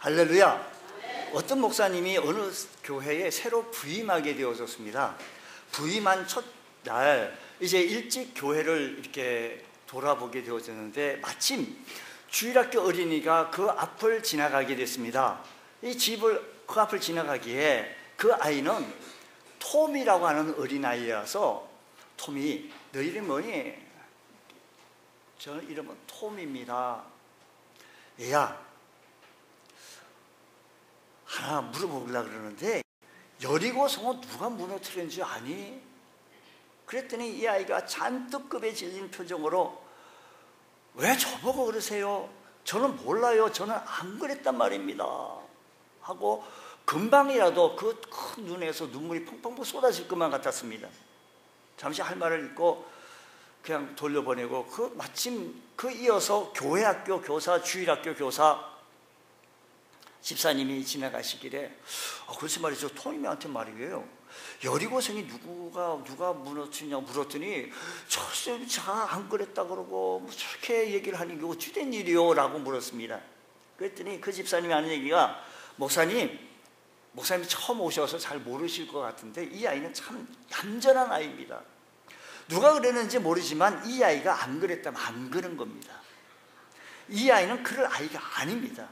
할렐루야. 어떤 목사님이 어느 교회에 새로 부임하게 되어졌습니다. 부임한 첫날 이제 일찍 교회를 이렇게 돌아보게 되어졌는데 마침 주일학교 어린이가 그 앞을 지나가게 됐습니다. 이 집을 그 앞을 지나가기에 그 아이는 톰이라고 하는 어린아이라서 톰이 너 이름 뭐니? 저 이름은 톰입니다. 얘야 하나 물어보려고 그러는데 여리고성은 누가 무너뜨렸는지 아니? 그랬더니 이 아이가 잔뜩 급에 질린 표정으로 왜 저보고 그러세요? 저는 몰라요. 저는 안 그랬단 말입니다 하고 금방이라도 그 큰 눈에서 눈물이 펑펑 쏟아질 것만 같았습니다. 잠시 할 말을 잊고 그냥 돌려보내고 마침 이어서 교회 학교 교사, 주일학교 교사 집사님이 지나가시길래 글쎄 말이죠. 토니미한테 말이에요. 여리고성이 누가 무너뜨리냐고 물었더니 저쌤 안 그랬다 그러고 뭐 저렇게 얘기를 하는 게 어찌 된 일이요? 라고 물었습니다. 그랬더니 그 집사님이 하는 얘기가 목사님이 처음 오셔서 잘 모르실 것 같은데 이 아이는 참 얌전한 아이입니다. 누가 그랬는지 모르지만 이 아이가 안 그랬다면 안 그런 겁니다. 이 아이는 그럴 아이가 아닙니다.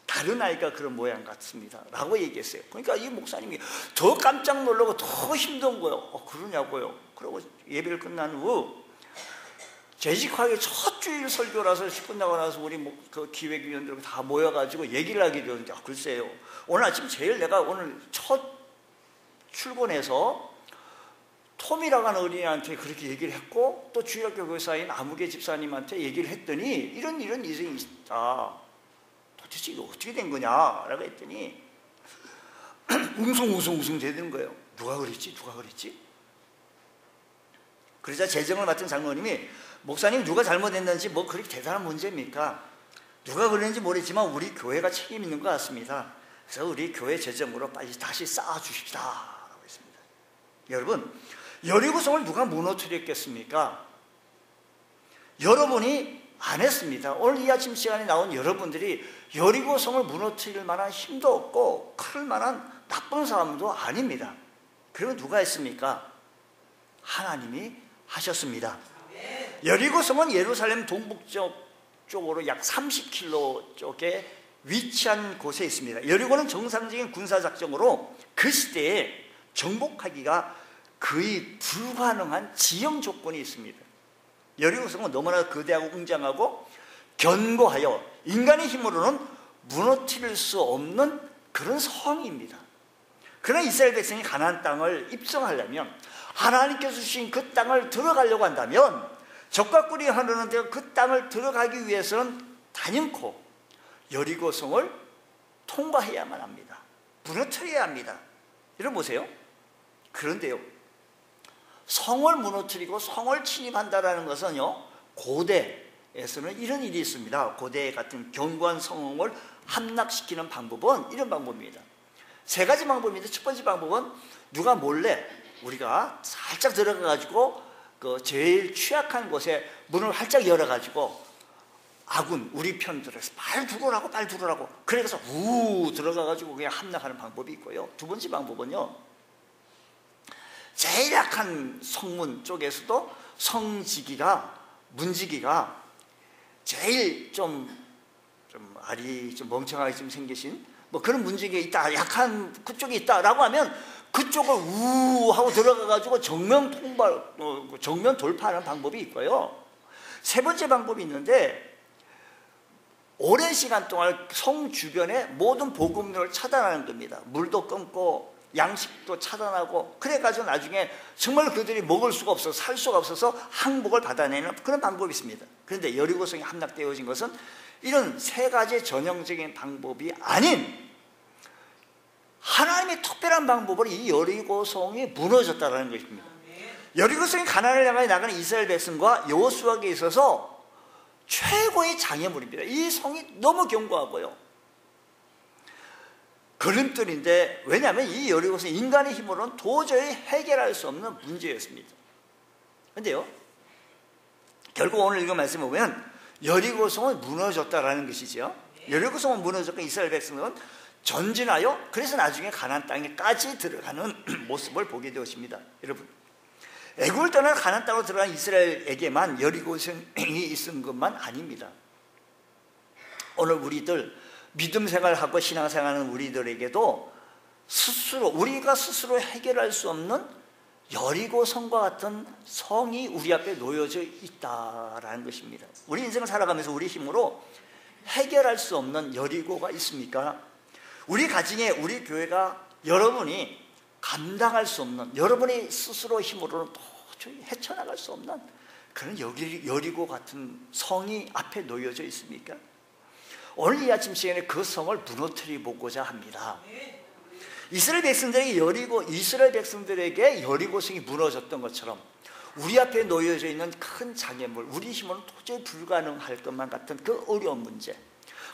다른 아이가 그런 모양 같습니다 라고 얘기했어요. 그러니까 이 목사님이 더 깜짝 놀라고 더 힘든 거예요. 그러냐고요. 그리고 예배를 끝난 후 재직하게 첫 주일 설교라서 끝나고 나서 우리 그 기획위원들 다 모여가지고 얘기를 하게 되었는데 글쎄요. 오늘 아침 내가 오늘 첫 출근해서 톰이라고 하는 어린이한테 그렇게 얘기를 했고 또 주일학교 교사인 아무개 집사님한테 얘기를 했더니 이런 일이 있다. 도대체 이거 어떻게 된 거냐라고 했더니 웅성웅성 되는 거예요. 누가 그랬지? 그러자 재정을 맡은 장로님이 목사님 누가 잘못했는지 뭐 그렇게 대단한 문제입니까? 누가 그랬는지 모르지만 우리 교회가 책임 있는 것 같습니다. 그래서 우리 교회 재정으로 빨리 다시 쌓아주십시다 라고 했습니다. 여러분 여리고성을 누가 무너뜨렸겠습니까? 여러분이 안 했습니다. 오늘 이 아침 시간에 나온 여러분들이 여리고성을 무너뜨릴 만한 힘도 없고 그럴 만한 나쁜 사람도 아닙니다. 그리고 누가 했습니까? 하나님이 하셨습니다. 여리고성은 예루살렘 동북쪽 쪽으로 약 30km 쪽에 위치한 곳에 있습니다. 여리고는 정상적인 군사작전으로 그 시대에 정복하기가 거의 불가능한 지형 조건이 있습니다. 여리고성은 너무나 거대하고 웅장하고 견고하여 인간의 힘으로는 무너뜨릴 수 없는 그런 성입니다. 그러나 이스라엘 백성이 가나안 땅을 입성하려면 하나님께서 주신 그 땅을 들어가려고 한다면 적과 꿀이 흐르는데 그 땅을 들어가기 위해서는 단연코 여리고성을 통과해야만 합니다. 무너뜨려야 합니다. 여러분 보세요. 그런데요, 성을 무너뜨리고 성을 침입한다는 것은요, 고대에서는 이런 일이 있습니다. 고대 같은 견고한 성을 함락시키는 방법은 이런 방법입니다. 세 가지 방법인데 첫 번째 방법은 누가 몰래 우리가 살짝 들어가가지고 그 제일 취약한 곳에 문을 활짝 열어가지고 아군 우리 편들에서 빨리 들어오라고 그래서 우 들어가가지고 그냥 함락하는 방법이 있고요. 두 번째 방법은요, 제일 약한 성문 쪽에서도 문지기가 제일 좀 알이 좀 멍청하게 좀 생기신 뭐 그런 문지기가 있다, 약한 그쪽에 있다라고 하면 그쪽을 우 하고 들어가가지고 정면 돌파하는 방법이 있고요. 세 번째 방법이 있는데, 오랜 시간 동안 성 주변에 모든 보급로를 차단하는 겁니다. 물도 끊고 양식도 차단하고, 그래가지고 나중에 정말 그들이 먹을 수가 없어서 살 수가 없어서 항복을 받아내는 그런 방법이 있습니다. 그런데 여리고성이 함락되어진 것은 이런 세 가지 전형적인 방법이 아닌 하나님의 특별한 방법으로 이 여리고성이 무너졌다는 것입니다. 여리고성이 가나안을 향해 나가는 이스라엘 백성과 여호수아에게 있어서 최고의 장애물입니다. 이 성이 너무 견고하고요, 걸림돌인데, 왜냐하면 이 여리고성은 인간의 힘으로는 도저히 해결할 수 없는 문제였습니다. 그런데요, 결국 오늘 읽은 말씀을 보면 여리고성은 무너졌다라는 것이죠. 여리고 성은 무너졌고 이스라엘 백성은 전진하여 그래서 나중에 가나안 땅에까지 들어가는 모습을 보게 되었습니다. 여러분, 애국을 떠나 가나안 땅으로 들어간 이스라엘에게만 여리고 성이 있은 것만 아닙니다. 오늘 우리들 믿음 생활하고 신앙 생활하는 우리들에게도 우리가 스스로 해결할 수 없는 여리고 성과 같은 성이 우리 앞에 놓여져 있다라는 것입니다. 우리 인생을 살아가면서 우리 힘으로 해결할 수 없는 여리고가 있습니까? 우리 가정에, 우리 교회가 여러분이 감당할 수 없는, 여러분이 스스로 힘으로는 도저히 헤쳐나갈 수 없는 그런 여리고 같은 성이 앞에 놓여져 있습니까? 오늘 이 아침 시간에 그 성을 무너뜨려 보고자 합니다. 이스라엘 백성들에게 여리고성이 무너졌던 것처럼 우리 앞에 놓여져 있는 큰 장애물, 우리 힘으로는 도저히 불가능할 것만 같은 그 어려운 문제,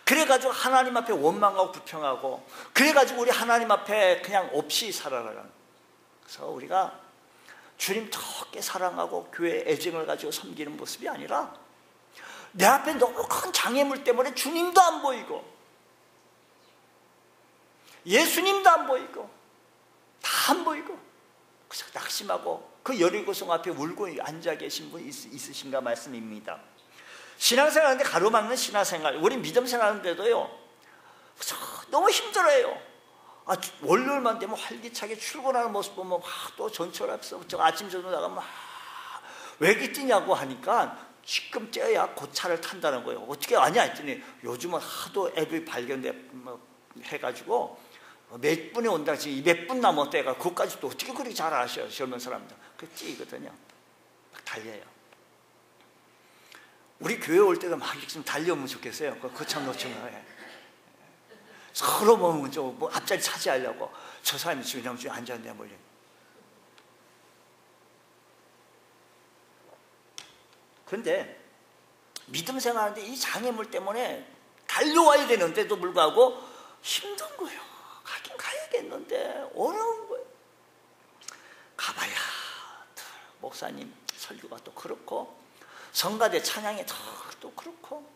그래가지고 하나님 앞에 원망하고 불평하고, 그래가지고 우리 하나님 앞에 그냥 없이 살아가는, 그래서 우리가 주님 더럽게 사랑하고 교회에 애정을 가지고 섬기는 모습이 아니라 내 앞에 너무 큰 장애물 때문에 주님도 안 보이고 예수님도 안 보이고 다 안 보이고 그래서 낙심하고 그 여리고성 앞에 울고 앉아 계신 분 있으신가 말씀입니다. 신앙생활하는데 가로막는 신앙생활, 우리 믿음 생활하는데도요 너무 힘들어요. 월요일만 되면 활기차게 출근하는 모습 보면 또 전철 앞에서 아침 저녁 나가면 왜 이렇게 뛰냐고 하니까 지금 뛰어야 그 차를 탄다는 거예요. 어떻게 아냐 했더니 요즘은 하도 앱이 해가지고 몇 분이 온다, 지금 200분 남았대가 그것까지 또 어떻게 그렇게 잘 아셔요, 젊은 사람들. 그 뛰거든요. 막 달려요. 우리 교회 올 때도 막 좀 달려오면 좋겠어요. 거창 놓치면 서로 뭐 앞자리 차지하려고. 저 사람이 지금 주에 앉았는데 뭐 이래. 그런데 믿음 생활하는데 이 장애물 때문에 달려와야 되는데도 불구하고 힘든 거예요. 가긴 가야겠는데 어려운 거예요. 가봐야 목사님 설교가 또 그렇고 성가대 찬양이 또 그렇고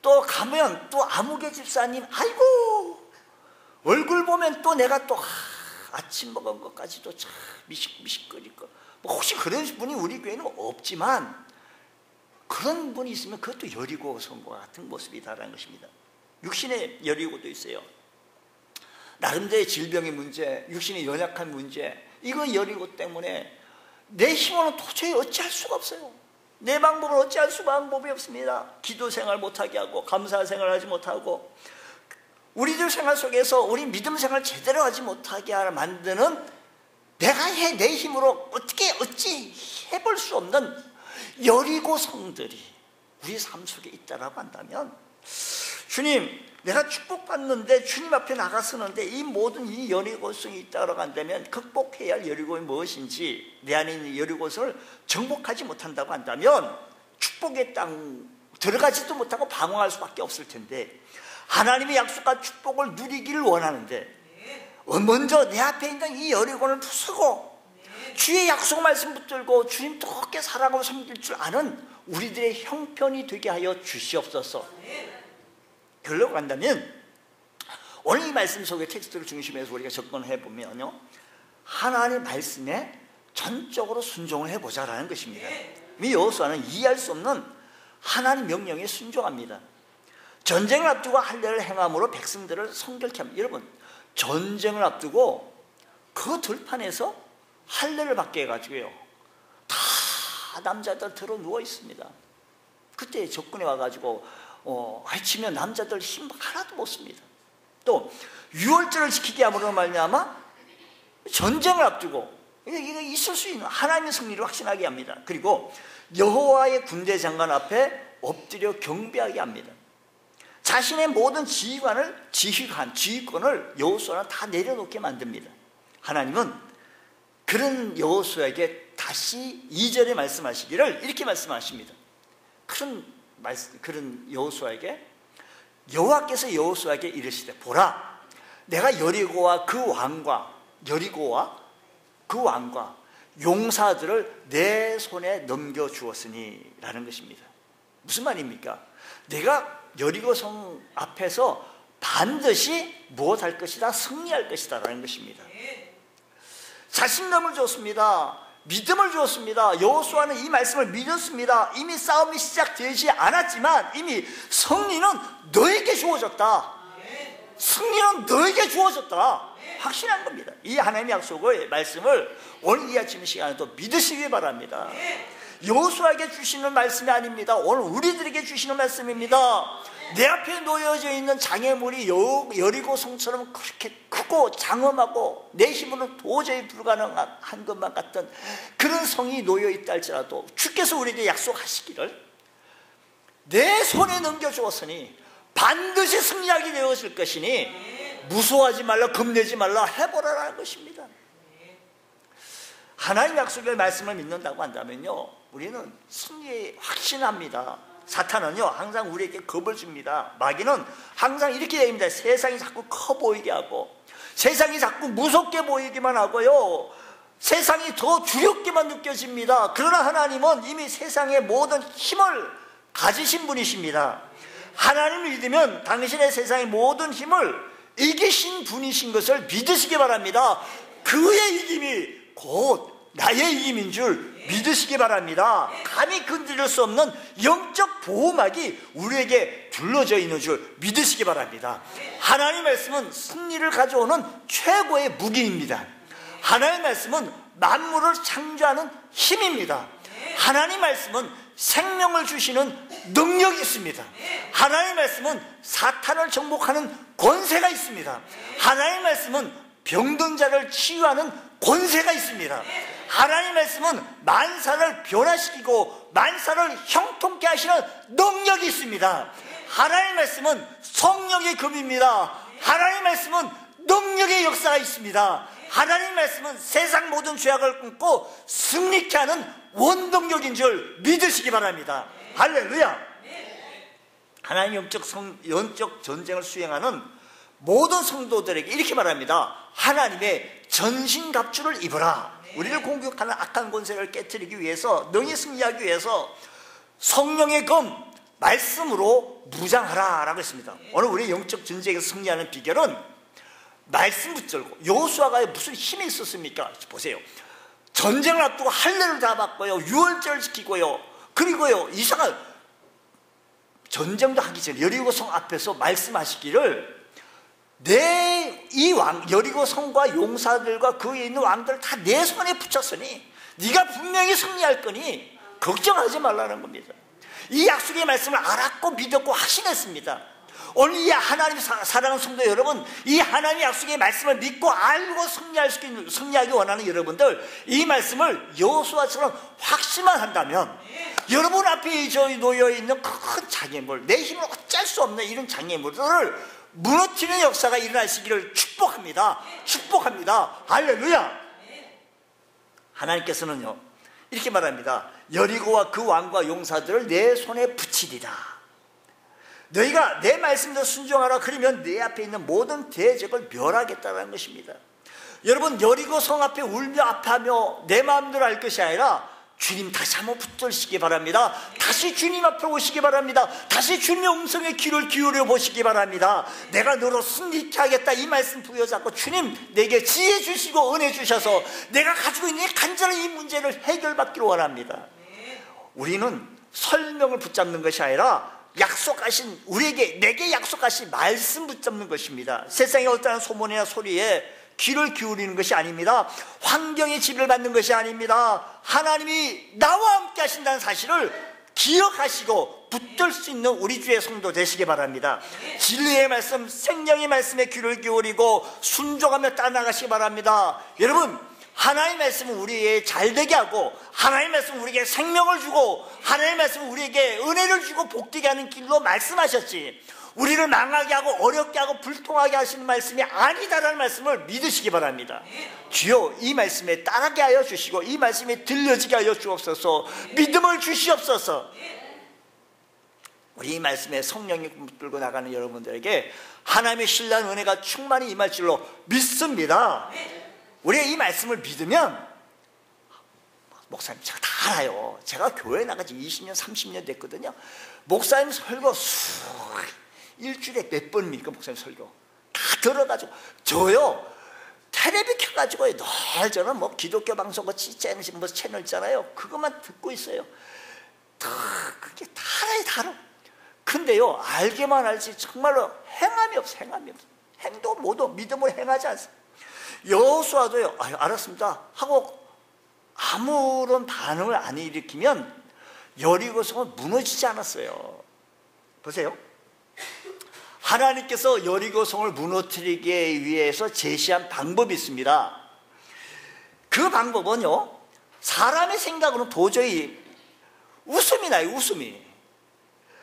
또 가면 또 아무개 집사님 아이고 얼굴 보면 또 내가 또 아침 먹은 것까지도 참 미식거릴 거. 뭐 혹시 그런 분이 우리 교회는 없지만 그런 분이 있으면 그것도 여리고 성과 같은 모습이다라는 것입니다. 육신의 여리고도 있어요. 나름대로의 질병의 문제, 육신의 연약한 문제, 이거 여리고 때문에 내 힘으로는 도저히 어찌할 수가 없어요. 내 방법을 어찌할 수 방법이 없습니다. 기도 생활 못하게 하고 감사 생활하지 못하고 우리들 생활 속에서 우리 믿음 생활 제대로 하지 못하게 만드는 내 힘으로 어찌 해볼 수 없는 여리고 성들이 우리 삶 속에 있다라고 한다면 주님 내가 축복받는데 주님 앞에 나가서는데 이 모든 이 여리고성이 있다라고 한다면 극복해야 할 여리고이 무엇인지 내 안에 있는 여리고성을 정복하지 못한다고 한다면 축복의 땅 들어가지도 못하고 방황할 수밖에 없을 텐데 하나님의 약속한 축복을 누리기를 원하는데 먼저 내 앞에 있는 이 여리고를 부수고 주의 약속 말씀 붙들고 주님 뜨겁게 사랑하고 섬길 줄 아는 우리들의 형편이 되게 하여 주시옵소서. 그러려고 한다면 오늘 이 말씀 속의 텍스트를 중심해서 우리가 접근해 보면요 하나님의 말씀에 전적으로 순종을 해보자라는 것입니다. 이 여호수아는 이해할 수 없는 하나님 명령에 순종합니다. 전쟁을 앞두고 할례를 행함으로 백성들을 성결케 합니다. 여러분 전쟁을 앞두고 그 들판에서 할례를 받게 해가지고요 다 남자들 들어 누워 있습니다. 그때 적군에 와가지고 해치면 남자들 힘 하나도 못 씁니다. 또 유월절을 지키게 함으로 말미암아 전쟁을 앞두고 이게 있을 수 있는 하나님의 승리를 확신하게 합니다. 그리고 여호와의 군대 장관 앞에 엎드려 경배하게 합니다. 자신의 모든 지휘권을 여호수아는 다 내려놓게 만듭니다. 하나님은 그런 여호수아에게 다시 2절에 말씀하시기를 이렇게 말씀하십니다. 그런 여호수아에게 여호와께서 여호수아에게 이르시되 보라 내가 여리고와 그 왕과 용사들을 내 손에 넘겨주었으니 라는 것입니다. 무슨 말입니까? 내가 여리고성 앞에서 반드시 무엇할 것이다? 승리할 것이다 라는 것입니다. 자신감을 줬습니다. 믿음을 주었습니다. 여호수아는 이 말씀을 믿었습니다. 이미 싸움이 시작되지 않았지만 이미 승리는 너에게 주어졌다. 승리는 너에게 주어졌다. 확신한 겁니다. 이 하나님의 약속의 말씀을 오늘 이 아침 시간에도 믿으시기 바랍니다. 여호수아에게 주시는 말씀이 아닙니다. 오늘 우리들에게 주시는 말씀입니다. 내 앞에 놓여져 있는 장애물이 여리고성처럼 그렇게 크고 장엄하고 내 힘으로는 도저히 불가능한 것만 같던 그런 성이 놓여 있다 할지라도 주께서 우리에게 약속하시기를 내 손에 넘겨주었으니 반드시 승리하게 되어질 것이니 무서워하지 말라, 겁내지 말라, 해보라라는 것입니다. 하나님 약속의 말씀을 믿는다고 한다면요, 우리는 승리에 확신합니다. 사탄은요 항상 우리에게 겁을 줍니다. 마귀는 항상 이렇게 얘기합니다. 세상이 자꾸 커 보이게 하고, 세상이 자꾸 무섭게 보이기만 하고요, 세상이 더 두렵게만 느껴집니다. 그러나 하나님은 이미 세상의 모든 힘을 가지신 분이십니다. 하나님을 믿으면 당신의 세상의 모든 힘을 이기신 분이신 것을 믿으시기 바랍니다. 그의 이김이 곧 나의 이김인 줄 믿으시기 바랍니다. 감히 건드릴 수 없는 영적 보호막이 우리에게 둘러져 있는 줄 믿으시기 바랍니다. 하나님의 말씀은 승리를 가져오는 최고의 무기입니다. 하나님의 말씀은 만물을 창조하는 힘입니다. 하나님의 말씀은 생명을 주시는 능력이 있습니다. 하나님의 말씀은 사탄을 정복하는 권세가 있습니다. 하나님의 말씀은 병든 자를 치유하는 권세가 있습니다. 하나님의 말씀은 만사를 변화시키고 만사를 형통케 하시는 능력이 있습니다. 하나님의 말씀은 성령의 금입니다. 하나님의 말씀은 능력의 역사가 있습니다. 하나님의 말씀은 세상 모든 죄악을 끊고 승리케 하는 원동력인 줄 믿으시기 바랍니다. 할렐루야. 하나님 영적 전쟁을 수행하는 모든 성도들에게 이렇게 말합니다. 하나님의 전신갑주를 입어라. 우리를 공격하는 악한 권세를 깨뜨리기 위해서, 능히 승리하기 위해서 성령의 검, 말씀으로 무장하라 라고 했습니다. 오늘 우리 영적 전쟁에서 승리하는 비결은 말씀 붙들고, 여호수아가 무슨 힘이 있었습니까? 보세요. 전쟁을 앞두고 할례를 다 받고요, 유월절을 지키고요, 그리고요 이상한 전쟁도 하기 전에 여리고성 앞에서 말씀하시기를 이 여리고 성과 용사들과 그 위에 있는 왕들 다 내 손에 붙였으니 네가 분명히 승리할 거니 걱정하지 말라는 겁니다. 이 약속의 말씀을 알았고 믿었고 확신했습니다. 오늘 이 하나님 사랑하는 성도 여러분, 이 하나님의 약속의 말씀을 믿고 알고 승리하기 원하는 여러분들, 이 말씀을 여호수아처럼 확신만 한다면 여러분 앞에 놓여있는 큰 장애물, 내 힘을 어쩔 수 없는 이런 장애물들을 무너뜨리는 역사가 일어나시기를 축복합니다. 축복합니다. 할렐루야. 하나님께서는요 이렇게 말합니다. 여리고와 그 왕과 용사들을 내 손에 붙이리라. 너희가 내 말씀대로 순종하라. 그러면 내 앞에 있는 모든 대적을 멸하겠다는 것입니다. 여러분, 여리고 성 앞에 울며 아파하며 내 마음대로 할 것이 아니라 주님 다시 한번 붙들시기 바랍니다. 다시 주님 앞에 오시기 바랍니다. 다시 주님의 음성에 귀를 기울여 보시기 바랍니다. 내가 너로 승리케 하겠다, 이 말씀 부여잡고 주님 내게 지혜 주시고 은혜 주셔서 내가 가지고 있는 간절한 이 문제를 해결받기를 원합니다. 우리는 설명을 붙잡는 것이 아니라 약속하신, 내게 약속하신 말씀 붙잡는 것입니다. 세상의 어떠한 소문이나 소리에 귀를 기울이는 것이 아닙니다. 환경의 지배를 받는 것이 아닙니다. 하나님이 나와 함께 하신다는 사실을 기억하시고 붙들 수 있는 우리 주의 성도 되시기 바랍니다. 진리의 말씀, 생명의 말씀에 귀를 기울이고 순종하며 따라가시기 바랍니다. 여러분, 하나님의 말씀은 우리에게 잘되게 하고, 하나님의 말씀은 우리에게 생명을 주고, 하나님의 말씀은 우리에게 은혜를 주고 복되게 하는 길로 말씀하셨지, 우리를 망하게 하고 어렵게 하고 불통하게 하시는 말씀이 아니다라는 말씀을 믿으시기 바랍니다. 주여, 이 말씀에 따르게 하여 주시고 이 말씀에 들려지게 하여 주옵소서. 믿음을 주시옵소서. 우리 이 말씀에 성령이 붙들고 나가는 여러분들에게 하나님의 신뢰한 은혜가 충만히 임할 줄로 믿습니다. 우리가 이 말씀을 믿으면 목사님 제가 다 알아요. 제가 교회 나간 지 20년 30년 됐거든요. 목사님 설교 일주일에 몇 번입니까? 목사님 설교 다 들어가지고 저요 텔레비 켜가지고 늘 저는 뭐 기독교 방송 뭐 채널 있잖아요. 그것만 듣고 있어요. 그게 다 알아요. 근데요 알게만 알지 정말로 행함이 없어. 행도 모두 믿음으로 행하지 않습니다. 여호수아도요 알았습니다 하고 아무런 반응을 안 일으키면 여리고성은 무너지지 않았어요. 보세요. 하나님께서 여리고성을 무너뜨리기 위해서 제시한 방법이 있습니다. 그 방법은요 사람의 생각으로는 도저히 웃음이 나요. 웃음이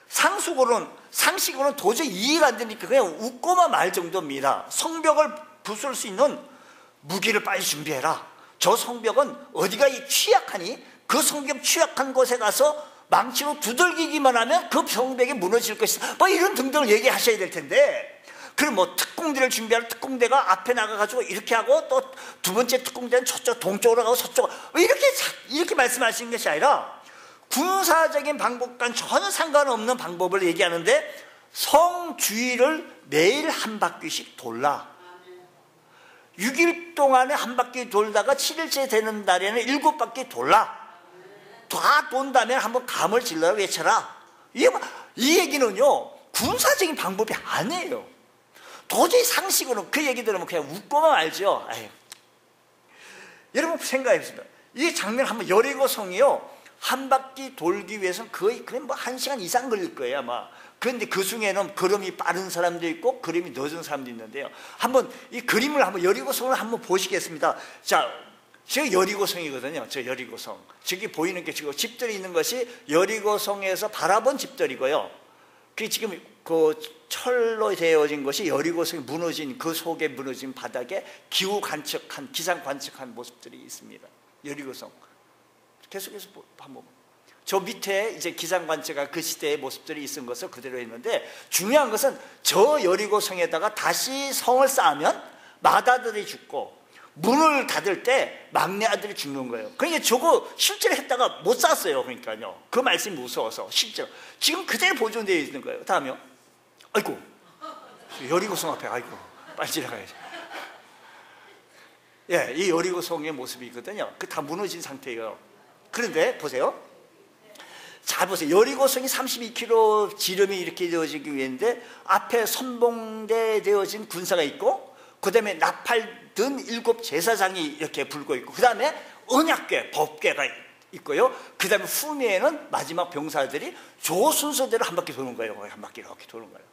상식으로는 도저히 이해가 안 되니까 그냥 웃고만 말 정도입니다. 성벽을 부술 수 있는 무기를 빨리 준비해라. 저 성벽은 어디가 취약하니 그 성벽 취약한 곳에 가서 망치로 두들기기만 하면 그 성벽이 무너질 것이다. 뭐 이런 등등을 얘기하셔야 될 텐데, 그럼 뭐 특공대를 준비하는 특공대가 앞에 나가가지고 이렇게 하고 또 두 번째 특공대는 저쪽 동쪽으로 가고 서쪽으로 이렇게 말씀하시는 것이 아니라 군사적인 방법과는 전혀 상관없는 방법을 얘기하는데 성 주위를 매일 한 바퀴씩 돌라. 6일 동안에 한 바퀴 돌다가 7일째 되는 날에는 7바퀴 돌라. 다 돈 다음에 한번 감을 질러라 외쳐라. 이 얘기는요 군사적인 방법이 아니에요. 도저히 상식으로 그 얘기 들으면 그냥 웃고만 알죠. 아유. 여러분 생각해보세요. 이 장면 한번 여리고성이요 한 바퀴 돌기 위해서는 거의 뭐 1시간 이상 걸릴 거예요 아마. 그런데 그 중에는 걸음이 빠른 사람도 있고 걸음이 늦은 사람도 있는데요. 한번 이 그림을 한번 여리고성을 한번 보시겠습니다. 자, 저 여리고성이거든요. 저 여리고성. 저기 보이는 게 지금 집들이 있는 것이 여리고성에서 바라본 집들이고요. 그 지금 그 철로 되어진 것이 여리고성이 무너진 그 속에 무너진 바닥에 기후 관측한 기상 관측한 모습들이 있습니다. 여리고성. 계속해서 한번. 저 밑에 이제 기상 관측한 그 시대의 모습들이 있은 것을 그대로 했는데 중요한 것은 저 여리고성에다가 다시 성을 쌓으면 맏아들이 죽고 문을 닫을 때 막내 아들이 죽는 거예요. 그러니까 저거 실제로 했다가 못 쐈어요. 그러니까요. 그 말씀이 무서워서 실제로 지금 그대로 보존되어 있는 거예요. 다음에요. 아이고 여리고성 앞에 아이고 빨리 지나가야지. 예, 이 여리고성의 모습이거든요. 그 다 무너진 상태예요. 그런데 보세요. 잘 보세요. 여리고성이 32km 지름이 이렇게 되어지기 위해인데 앞에 선봉대 되어진 군사가 있고 그 다음에 나팔 든 7 제사장이 이렇게 불고 있고 그 다음에 언약궤, 법궤가 있고요. 그 다음에 후미에는 마지막 병사들이 조 순서대로 한 바퀴 도는 거예요. 한 바퀴 이렇게 도는 거예요.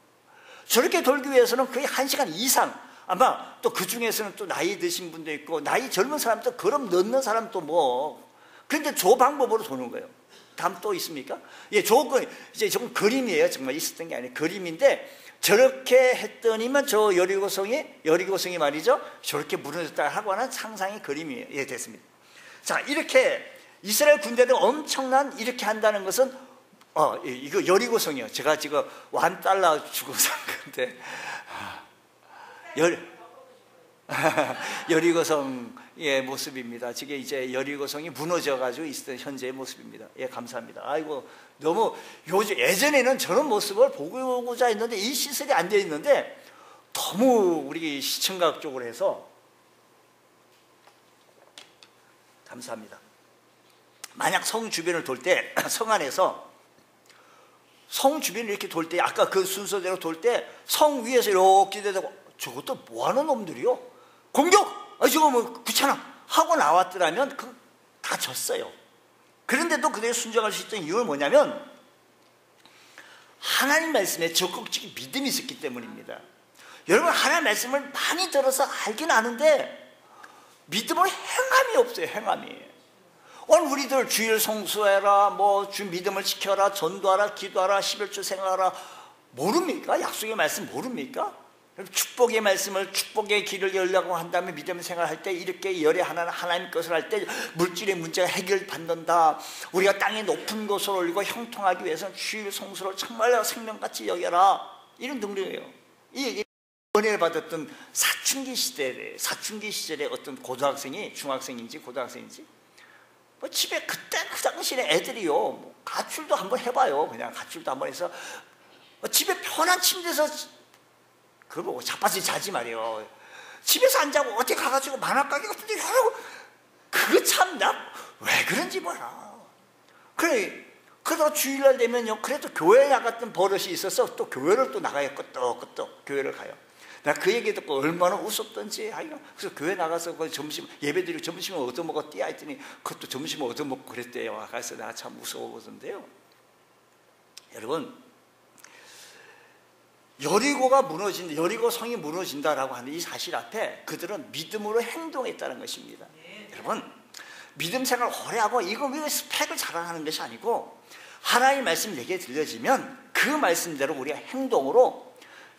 저렇게 돌기 위해서는 거의 1시간 이상 아마 또 그 중에서는 또 나이 드신 분도 있고 나이 젊은 사람도 걸음 넣는 사람도 뭐 그런데 저 방법으로 도는 거예요. 다음 또 있습니까? 예, 조건 이제 조금 그림이에요. 정말 있었던 게 아니에요. 그림인데 저렇게 했더니만 저 여리고성이 말이죠. 저렇게 무너졌다 하고 하는 상상의 그림이에요. 예, 됐습니다. 자, 이렇게 이스라엘 군대들 엄청난 이렇게 한다는 것은 이거 여리고성이요. 제가 지금 $1 주고 산 건데 여리고성의 모습입니다. 저게 이제 여리고성이 무너져가지고 있었던 현재의 모습입니다. 예, 감사합니다. 아이고, 너무 예전에는 저런 모습을 보고자 했는데 이 시설이 안 되어 있는데 너무 우리 시청각 쪽으로 해서 감사합니다. 만약 성 주변을 돌 때, 성 안에서 성 주변을 이렇게 돌 때, 아까 그 순서대로 돌 때 성 위에서 이렇게 되다가 저것도 뭐하는 놈들이요? 공격! 저거 뭐 귀찮아! 하고 나왔더라면 다 졌어요. 그런데도 그대로 순종할 수 있던 이유는 뭐냐면 하나님 말씀에 적극적인 믿음이 있었기 때문입니다. 여러분 하나님 말씀을 많이 들어서 알긴 아는데 믿음을 행함이 없어요. 행함이. 오늘 우리들 주일 성수해라, 뭐 주 믿음을 지켜라, 전도하라, 기도하라, 11조 생각하라 모릅니까? 약속의 말씀 모릅니까? 축복의 말씀을 축복의 길을 열려고 한 다음에 믿음의 생활을 할 때 이렇게 열의 하나님 것을 할 때 물질의 문제가 해결받는다. 우리가 땅의 높은 곳을 올리고 형통하기 위해서는 주일 성수를 정말 생명같이 여겨라. 이런 능력이에요. 이 은혜를 받았던 사춘기 시절에 어떤 고등학생이 중학생인지 고등학생인지 집에 그때 그 당시에 애들이요, 뭐 가출도 한번 해봐요. 그냥 가출도 한번 해서 집에 편한 침대에서 그걸 보고 자빠지 자지 말이요. 집에서 안 자고 어디 가가지고 만화가게 같은 데 하라고. 그거 참 나 왜 그런지 몰라. 그래, 그러다 주일날 되면요, 그래도 교회 나갔던 버릇이 있어서 또 교회를 또 나가요. 끄떡끄떡 교회를 가요. 내가 그 얘기 듣고 얼마나 웃었던지. 그래서 교회 나가서 그 점심 예배드리고 점심을 얻어먹어 띠야 했더니 그것도 점심을 얻어먹고 그랬대요. 그래서 내가 참 무서워보던데요. 여러분, 여리고가 무너진다, 여리고 성이 무너진다라고 하는 이 사실 앞에 그들은 믿음으로 행동했다는 것입니다. 여러분, 믿음 생활 오래 하고 이거 왜 스펙을 자랑하는 것이 아니고, 하나님의 말씀이 내게 들려지면 그 말씀대로 우리가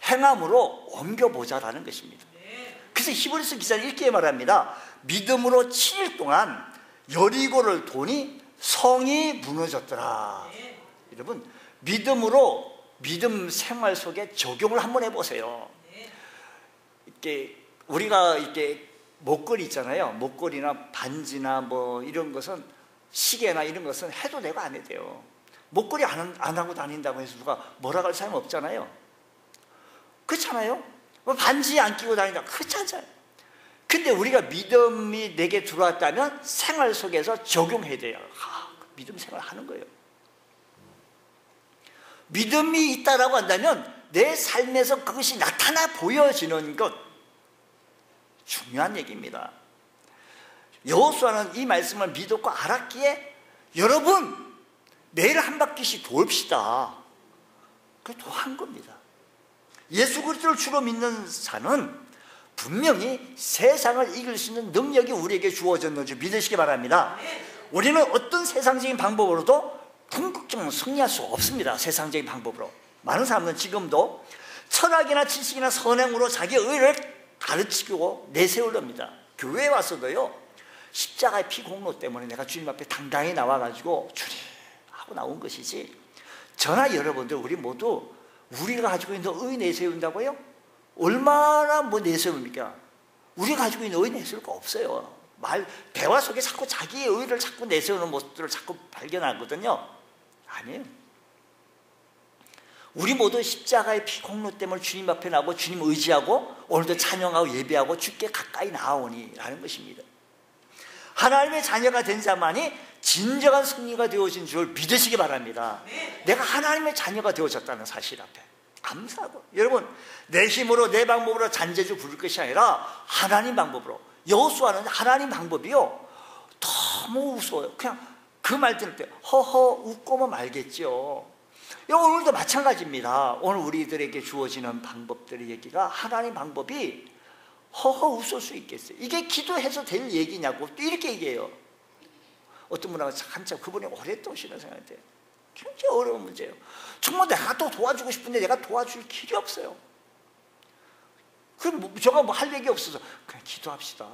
행함으로 옮겨보자라는 것입니다. 그래서 히브리서 기사는 이렇게 말합니다. 믿음으로 7일 동안 여리고를 도니 성이 무너졌더라. 여러분, 믿음으로 믿음 생활 속에 적용을 한번 해보세요. 이렇게 우리가 이렇게 목걸이 있잖아요. 목걸이나 반지나 뭐 이런 것은, 시계나 이런 것은 해도 되고 안 해도 돼요. 목걸이 안 하고 다닌다고 해서 누가 뭐라고 할 사람이 없잖아요. 그렇잖아요. 뭐 반지 안 끼고 다닌다, 그렇지 않잖아요. 근데 우리가 믿음이 내게 들어왔다면 생활 속에서 적용해야 돼요. 믿음 생활 하는 거예요. 믿음이 있다라고 한다면 내 삶에서 그것이 나타나 보여지는 것, 중요한 얘기입니다. 여호수아는 이 말씀을 믿었고 알았기에 여러분 매일 한 바퀴씩 돕시다, 그걸 또 한 겁니다. 예수 그리스도를 주로 믿는 자는 분명히 세상을 이길 수 있는 능력이 우리에게 주어졌는지 믿으시기 바랍니다. 우리는 어떤 세상적인 방법으로도 궁극적으로 승리할 수 없습니다. 세상적인 방법으로. 많은 사람은 지금도 철학이나 지식이나 선행으로 자기 의를 가르치고 내세우렵니다. 교회에 와서도요, 십자가의 피 공로 때문에 내가 주님 앞에 당당히 나와가지고 주님 하고 나온 것이지, 저나 여러분들 우리 모두 우리가 가지고 있는 의 내세운다고요? 얼마나 뭐 내세웁니까? 우리가 가지고 있는 의 내세울 거 없어요. 대화 속에 자꾸 자기의 의를 자꾸 내세우는 모습들을 자꾸 발견하거든요. 아니에요. 우리 모두 십자가의 피 공로 때문에 주님 앞에 나오고 주님 의지하고 오늘도 찬양하고 예배하고 주께 가까이 나오니 라는 것입니다. 하나님의 자녀가 된 자만이 진정한 승리가 되어진 줄 믿으시기 바랍니다. 내가 하나님의 자녀가 되어졌다는 사실 앞에 감사하고, 여러분 내 힘으로 내 방법으로 잔재주 부를 것이 아니라 하나님 방법으로. 여호수아는 하나님 방법이요, 너무 무서워요. 그냥 그 말 들을 때 허허 웃고만 말겠죠. 오늘도 마찬가지입니다. 오늘 우리들에게 주어지는 방법들의 얘기가 하나님 방법이 허허 웃을 수 있겠어요? 이게 기도해서 될 얘기냐고 또 이렇게 얘기해요. 어떤 분하고 한참 그분이 오랫동안 신앙생활인데 굉장히 어려운 문제예요. 정말 내가 또 도와주고 싶은데 내가 도와줄 길이 없어요. 그럼 제가 뭐 할 얘기 없어서 그냥 기도합시다.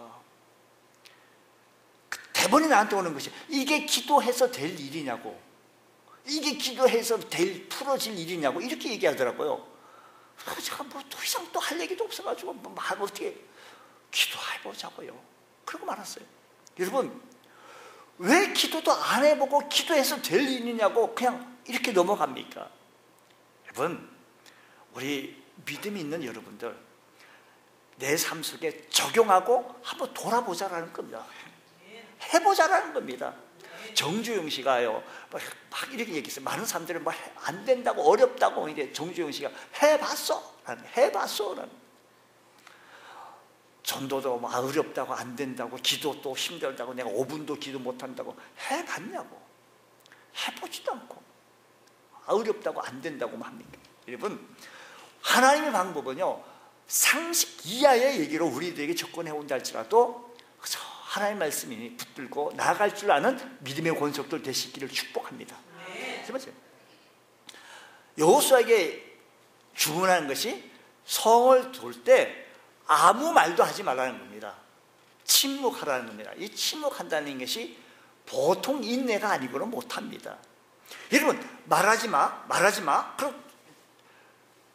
대번에 나한테 오는 것이 이게 기도해서 될 일이냐고, 이게 기도해서 풀어질 일이냐고 이렇게 얘기하더라고요. 제가 뭐 더 이상 또 할 얘기도 없어가지고 뭐 어떻게 기도해보자고요. 그러고 말았어요. 여러분 왜 기도도 안 해보고 기도해서 될 일이냐고 그냥 이렇게 넘어갑니까? 여러분, 우리 믿음이 있는 여러분들 내 삶 속에 적용하고 한번 돌아보자라는 겁니다. 해보자라는 겁니다. 정주영 씨가요, 막 이렇게 얘기했어요. 많은 사람들은 뭐 안 된다고 어렵다고 이제 정주영 씨가 해봤어, 해봤어라는. 전도도 막 어렵다고 안 된다고, 기도도 힘들다고, 내가 5분도 기도 못한다고 해봤냐고. 해보지도 않고 어렵다고 안 된다고 합니까? 여러분, 하나님의 방법은요 상식 이하의 얘기로 우리들에게 접근해 온다 할지라도 하나님의 말씀이 붙들고 나아갈 줄 아는 믿음의 권속들 되시기를 축복합니다. 맞아요. 여호수아에게 주문하는 것이 성을 돌 때 아무 말도 하지 말라는 겁니다. 침묵하라는 겁니다. 이 침묵한다는 것이 보통 인내가 아니고는 못합니다. 여러분, 말하지 마. 그럼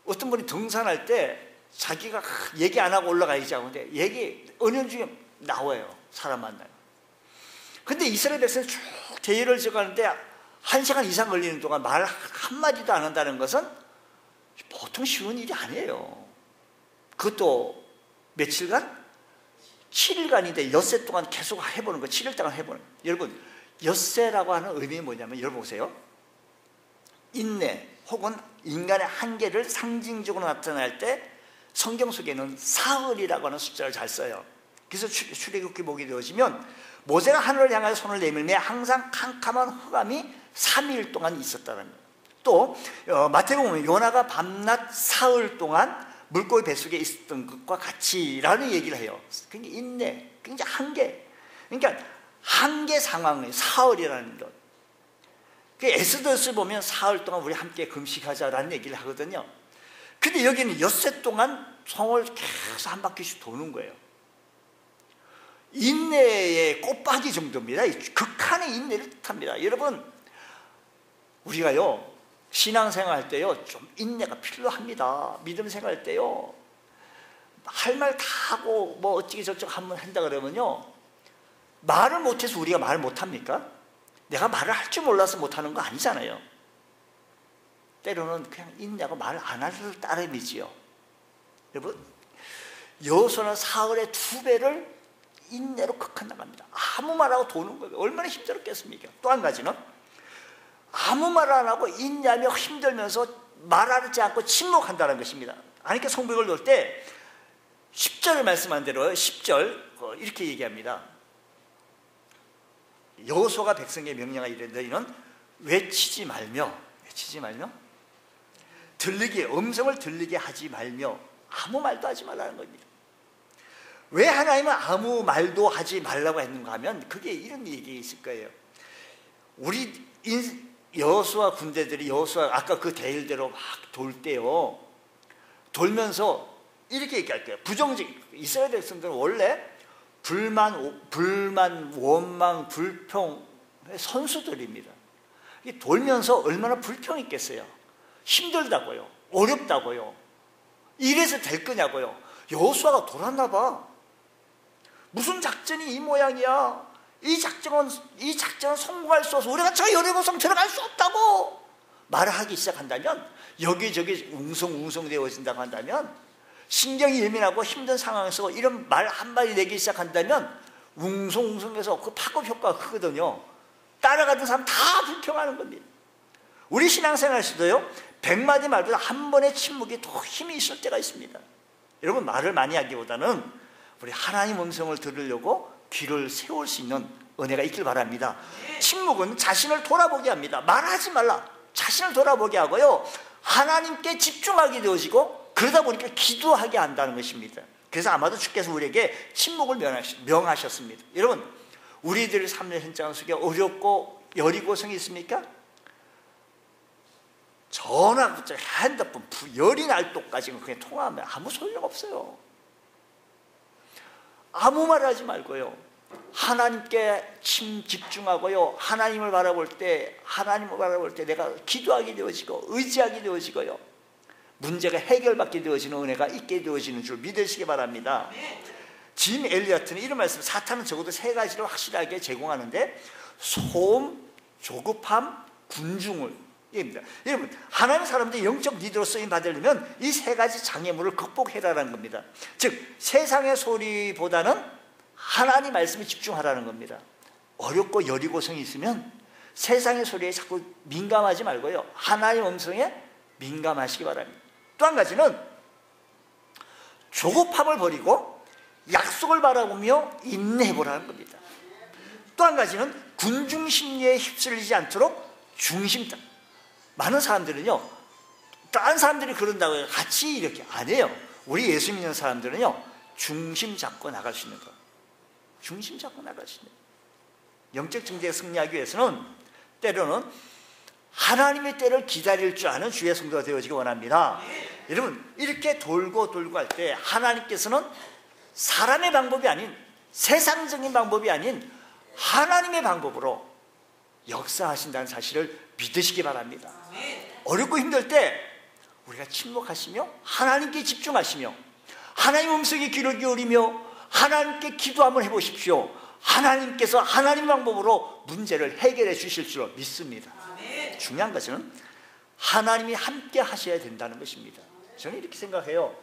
어떤 분이 등산할 때 자기가 얘기 안 하고 올라가야지 하는데 얘기 은연중에 나와요. 사람 만나요. 근데 이스라엘 백성이 쭉 대열을 지어가는데 1시간 이상 걸리는 동안 말 한마디도 안 한다는 것은 보통 쉬운 일이 아니에요. 그것도 며칠간? 7일간인데 엿새 동안 계속 해보는 거, 7일 동안 해보는 거. 여러분, 엿새라고 하는 의미는 뭐냐면, 여러분 보세요. 인내 혹은 인간의 한계를 상징적으로 나타낼 때 성경 속에는 사흘이라고 하는 숫자를 잘 써요. 그래서 출애굽기 보게 되어지면 모세가 하늘을 향하여 손을 내밀며 항상 캄캄한 흑암이 3일 동안 있었다는 거예요. 또 마태복음 보면 요나가 밤낮 사흘 동안 물고기 뱃속에 있었던 것과 같이라는 얘기를 해요. 굉장히 인내, 굉장히 한계. 그러니까 한계 상황의 사흘이라는 것. 에스더스 보면 사흘 동안 우리 함께 금식하자라는 얘기를 하거든요. 근데 여기는 엿새 동안 성을 계속 한 바퀴씩 도는 거예요. 인내의 꽃바지 정도입니다. 극한의 인내를 뜻합니다. 여러분, 우리가요 신앙생활 할 때요 좀 인내가 필요합니다. 믿음 생활 할 때요 할 말 다 하고 뭐 어찌게 저쩌고 한번 한다 그러면요, 말을 못해서 우리가 말을 못합니까? 내가 말을 할 줄 몰라서 못하는 거 아니잖아요. 때로는 그냥 인내하고 말을 안 할 따름이지요. 여러분, 여호수아는 사흘의 2배를 인내로 극한 나갑니다. 아무 말하고 도는 거예요. 얼마나 힘들었겠습니까? 또 한 가지는 아무 말 안 하고 인내하며 힘들면서 말하지 않고 침묵한다는 것입니다. 하나님께 성벽을 놓을 때 10절을 말씀한 대로 10절 이렇게 얘기합니다. 여호수아가 백성에게 명령하여 이르되 너희는 외치지 말며 음성을 들리게 하지 말며 아무 말도 하지 말라는 겁니다. 왜 하나님은 아무 말도 하지 말라고 했는가 하면 그게 이런 얘기 있을 거예요. 우리 여호수아 군대들이 여호수아 아까 그 대일대로 막 돌 때요, 돌면서 이렇게 얘기할 거예요. 부정적 이스라엘 백성들은 원래 불만, 원망, 불평의 선수들입니다. 돌면서 얼마나 불평했겠어요. 힘들다고요, 어렵다고요, 이래서 될 거냐고요. 여호수아가 돌았나 봐. 무슨 작전이 이 모양이야. 이 작전은 성공할 수 없어. 우리가 저 여리고성 들어갈 수 없다고 말을 하기 시작한다면, 여기저기 웅성웅성 되어진다고 한다면, 신경이 예민하고 힘든 상황에서 이런 말 한마디 내기 시작한다면 웅성웅성해서 그 파급 효과가 크거든요. 따라가는 사람 다 불평하는 겁니다. 우리 신앙생활에서도요 100마디 말보다 한 번의 침묵이 더 힘이 있을 때가 있습니다. 여러분, 말을 많이 하기보다는 우리 하나님 음성을 들으려고 귀를 세울 수 있는 은혜가 있길 바랍니다. 침묵은 자신을 돌아보게 합니다. 말하지 말라. 자신을 돌아보게 하고요, 하나님께 집중하게 되어지고, 그러다 보니까 기도하게 한다는 것입니다. 그래서 아마도 주께서 우리에게 침묵을 명하셨습니다. 여러분, 우리들의 삶의 현장 속에 어렵고 여리고성이 있습니까? 전화부터 핸드폰 열이 날 때까지는 그냥 통화하면 아무 소용 없어요. 아무 말 하지 말고요, 하나님께 집중하고요, 하나님을 바라볼 때 내가 기도하게 되어지고 의지하게 되어지고요, 문제가 해결받게 되어지는 은혜가 있게 되어지는 줄 믿으시기 바랍니다. 짐 엘리어트는 이런 말씀, 사탄은 적어도 3가지를 확실하게 제공하는데 소음, 조급함, 군중을 입니다. 여러분, 하나님의 사람들이 영적 리더로 쓰임 받으려면 이 3가지 장애물을 극복해라라는 겁니다. 즉 세상의 소리보다는 하나님 말씀에 집중하라는 겁니다. 어렵고 여리고성이 있으면 세상의 소리에 자꾸 민감하지 말고요, 하나님 음성에 민감하시기 바랍니다. 또 한 가지는 조급함을 버리고 약속을 바라보며 인내해보라는 겁니다. 또 한 가지는 군중심리에 휩쓸리지 않도록 중심다. 많은 사람들은요, 다른 사람들이 그런다고 해서 같이 이렇게 안 해요. 우리 예수 믿는 사람들은요, 중심 잡고 나갈 수 있는 거, 중심 잡고 나갈 수 있는 거. 영적 증대에 승리하기 위해서는 때로는 하나님의 때를 기다릴 줄 아는 주의 성도가 되어지기 원합니다. 여러분, 이렇게 돌고 할 때 하나님께서는 사람의 방법이 아닌, 세상적인 방법이 아닌 하나님의 방법으로 역사하신다는 사실을 믿으시기 바랍니다. 어렵고 힘들 때 우리가 침묵하시며 하나님께 집중하시며 하나님 음성에 귀를 기울이며 하나님께 기도 한번 해보십시오. 하나님께서 하나님 방법으로 문제를 해결해 주실 줄 믿습니다. 중요한 것은 하나님이 함께 하셔야 된다는 것입니다. 저는 이렇게 생각해요.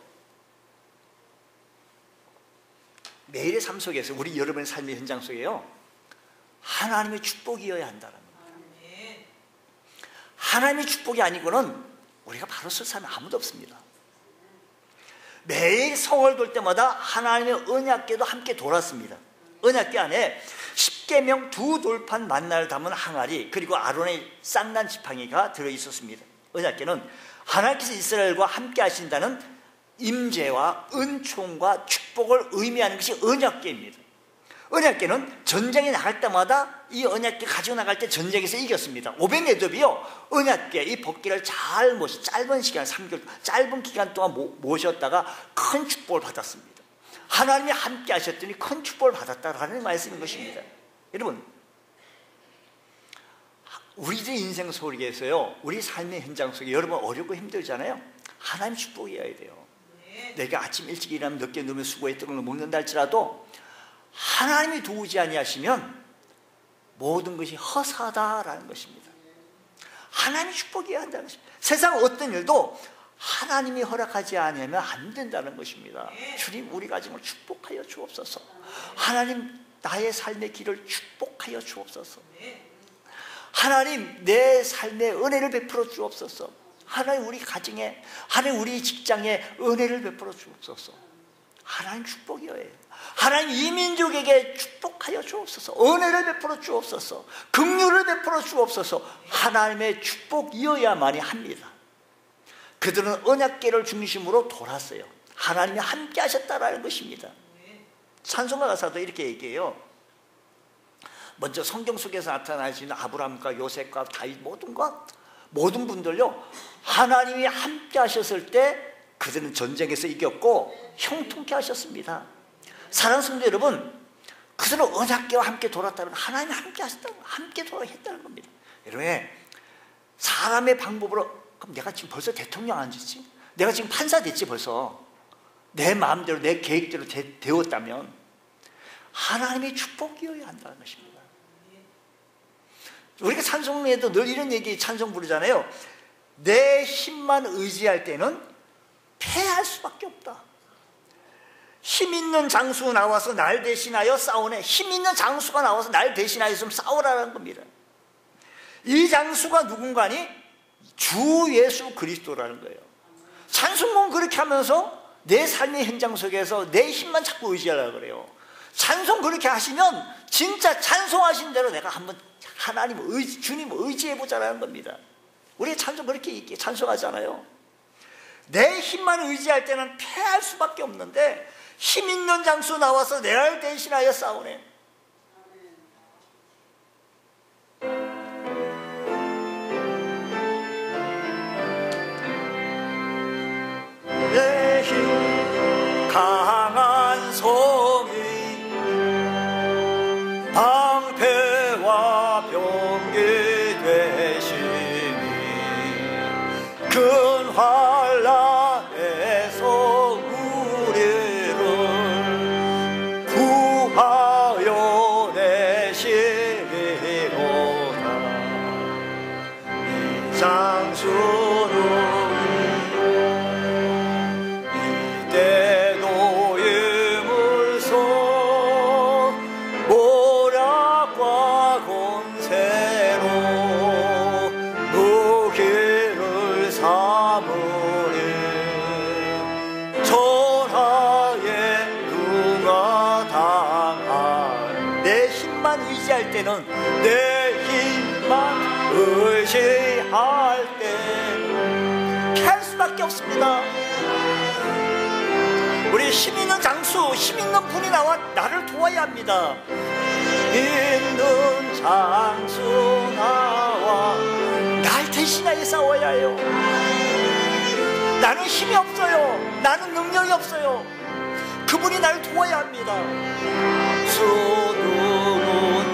매일의 삶 속에서 우리 여러분의 삶의 현장 속에요, 하나님의 축복이어야 한다는 겁니다. 하나님의 축복이 아니고는 우리가 바로 설 사람이 아무도 없습니다. 매일 성을 돌 때마다 하나님의 언약궤도 함께 돌았습니다. 언약궤 안에 십계명 두 돌판 만나를 담은 항아리, 그리고 아론의 쌍난 지팡이가 들어있었습니다. 언약궤는 하나님께서 이스라엘과 함께 하신다는 임재와 은총과 축복을 의미하는 것이 언약궤입니다. 언약궤는 전쟁에 나갈 때마다 이 언약궤 가지고 나갈 때 전쟁에서 이겼습니다. 오벳에돔이요, 언약궤 이 법궤를 잘 모셔 짧은 시간 3개월 짧은 기간 동안 모셨다가 큰 축복을 받았습니다. 하나님이 함께 하셨더니 큰 축복을 받았다라는 말씀인 것입니다. 여러분, 우리의 인생 속에서요, 우리 삶의 현장 속에 여러분 어렵고 힘들잖아요. 하나님 축복이어야 돼요. 내가 아침 일찍 일하면 늦게 누우면 수고했던 걸 먹는다 할지라도 하나님이 도우지 아니하시면 모든 것이 허사다라는 것입니다. 하나님이 축복이어야 한다는 것입니다. 세상 어떤 일도 하나님이 허락하지 않으면 안 된다는 것입니다. 주님, 우리 가정을 축복하여 주옵소서. 하나님, 나의 삶의 길을 축복하여 주옵소서. 하나님, 내 삶에 은혜를 베풀어 주옵소서. 하나님, 우리 가정에, 하나님, 우리 직장에 은혜를 베풀어 주옵소서. 하나님 축복이어야 해요. 하나님, 이 민족에게 축복하여 주옵소서. 은혜를 베풀어 주옵소서. 긍휼을 베풀어 주옵소서. 하나님의 축복이어야만이 합니다. 그들은 언약궤를 중심으로 돌았어요. 하나님이 함께 하셨다라는 것입니다. 찬송가 가사도 이렇게 얘기해요. 먼저 성경 속에서 나타나시는 아브라함과 요셉과 다윗 모든 분들요, 하나님이 함께 하셨을 때 그들은 전쟁에서 이겼고 형통케 하셨습니다. 사랑하는 성도 여러분, 그들은 언약궤와 함께 돌았다면 하나님이 함께 하셨다는, 함께 돌아했다는 겁니다. 여러분, 사람의 방법으로, 그럼 내가 지금 벌써 대통령 앉았지? 내가 지금 판사 됐지 벌써? 내 마음대로 내 계획대로 되었다면 하나님의 축복이어야 한다는 것입니다. 우리가 찬송에도 늘 이런 얘기 찬송 부르잖아요. 내 힘만 의지할 때는 패할 수밖에 없다. 힘 있는 장수 나와서 날 대신하여 싸우네. 힘 있는 장수가 나와서 날 대신하여 좀 싸우라는 겁니다. 이 장수가 누군가니? 주 예수 그리스도라는 거예요. 찬송은 그렇게 하면서 내 삶의 현장 속에서 내 힘만 자꾸 의지하려고 그래요. 찬송 그렇게 하시면 진짜 찬송하신 대로 내가 한번 하나님 주님 의지해보자라는 겁니다. 우리 찬송 그렇게 찬송하잖아요. 내 힘만 의지할 때는 패할 수밖에 없는데 힘 있는 장수 나와서 내를 대신하여 싸우네. 내 힘 강한 성이 방패와 병기 되시니 큰 환난에서 우리를 구하여 내시리로다. 이 장수는 의지할 때는 내 힘만 의지할 때 피할 수밖에 없습니다. 우리 힘 있는 장수, 힘 있는 분이 나와 나를 도와야 합니다. 있는 장수 나와 날 대신하여 싸워야 해요. 나는 힘이 없어요. 나는 능력이 없어요. 그분이 나를 도와야 합니다.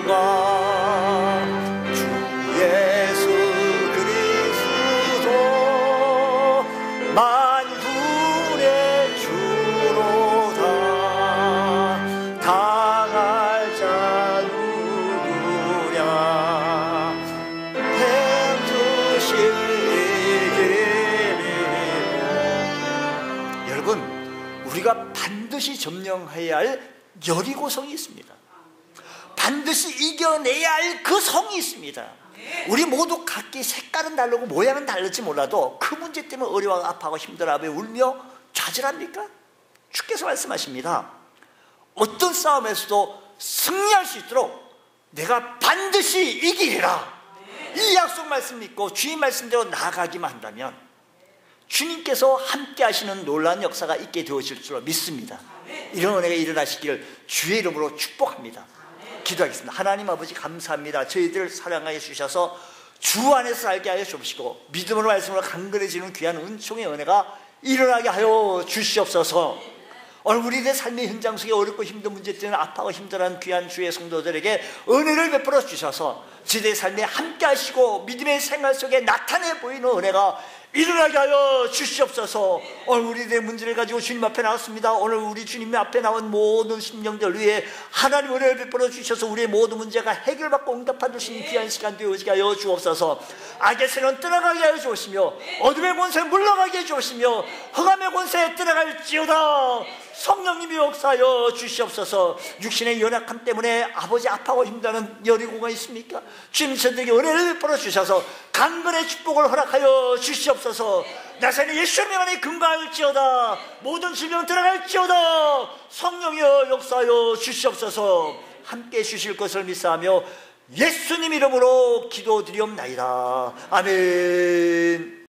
누군가 주 예수 그리스도 만군의 주로다. 당할 자 우리가 반드시 점령해야 할 여리고성이 있습니다. 반드시 이겨내야 할 그 성이 있습니다. 우리 모두 각기 색깔은 다르고 모양은 다를지 몰라도 그 문제 때문에 어려워 아파하고 힘들어하며 울며 좌절합니까? 주께서 말씀하십니다. 어떤 싸움에서도 승리할 수 있도록 내가 반드시 이기리라. 이 약속 말씀 믿고 주님 말씀대로 나아가기만 한다면 주님께서 함께 하시는 놀라운 역사가 있게 되어질 줄 믿습니다. 이런 은혜가 일어나시기를 주의 이름으로 축복합니다. 기도하겠습니다. 하나님 아버지 감사합니다. 저희들을 사랑하여 주셔서 주 안에서 살게 하여 주시고 믿음으로 말씀으로 강건해지는 귀한 은총의 은혜가 일어나게 하여 주시옵소서. 오늘 우리의 삶의 현장 속에 어렵고 힘든 문제 때문에 아파하고 힘들어하는 귀한 주의 성도들에게 은혜를 베풀어 주셔서 저희의 삶에 함께 하시고 믿음의 생활 속에 나타내 보이는 은혜가 일어나게 하여 주시옵소서. 오늘 우리의 문제를 가지고 주님 앞에 나왔습니다. 오늘 우리 주님 앞에 나온 모든 심령들 위해 하나님 은혜를 베풀어 주셔서 우리의 모든 문제가 해결받고 응답받을 수 있는 귀한 시간 되어지게 하여 주옵소서. 악의 세는 떠나가게 하여 주시며 어둠의 권세 물러가게 해 주시며 흑암의 권세에 떠나갈지어다. 성령님이 역사하여 주시옵소서. 육신의 연약함 때문에 아버지 아파하고 힘드는 여리고가 있습니까? 주님 저들에게 은혜를 베풀어 주셔서 강건의 축복을 허락하여 주시옵소서. 나사렛 예수님의 안에 근거할지어다. 모든 질병 들어갈지어다. 성령이여 역사하여 주시옵소서. 함께해 주실 것을 믿사하며 예수님 이름으로 기도드리옵나이다. 아멘.